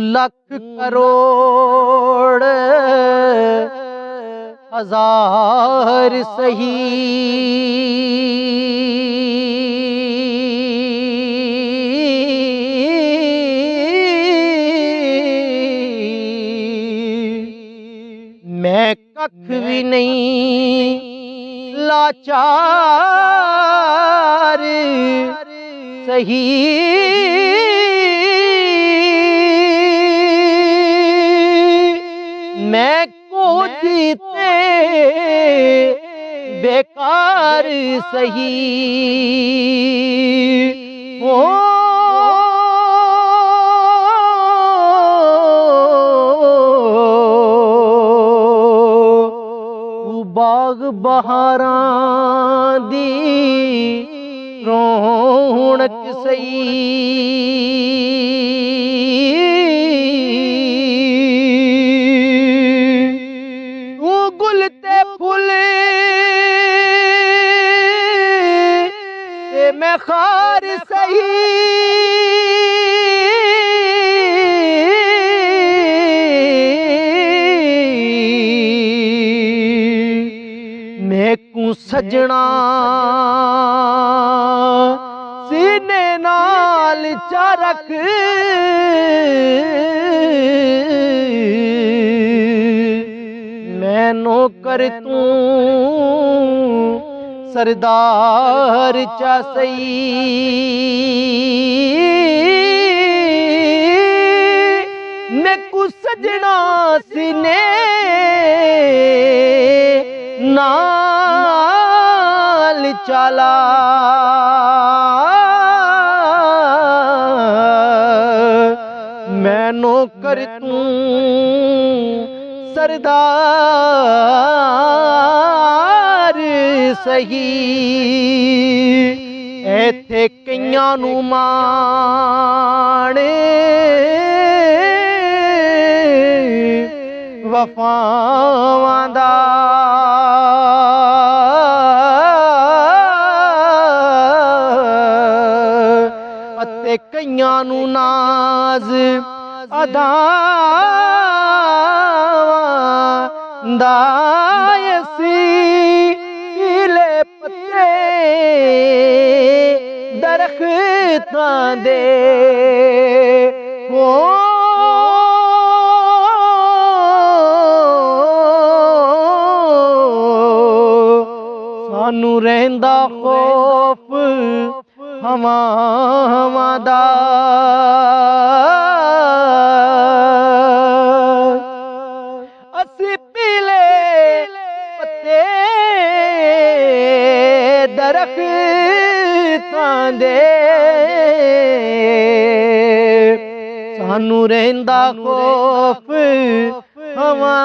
लख करोड़ हजार सही मैं कख भी नहीं लाचार सही मैं को जीते बेकार सही हो बाग बहारां दी रौनक सही तू गुल ते फुल ते मैं खार सही मैकू सजना सीने नाल चारक मैं नौकर तू सरदार चा सही मैकू सजना सीने नाल चाला मैं नौकर तू सरदार सही एथे कईयां नू माण वफावां दा अते कईयां नू नाज अदावां दा सी पीले पत्ते दरख्तां दे हो सानू रहिंदा खौफ हवावां दा असी पीले पत्ते दरख्तां दे सानू रहिंदा खौफ हवा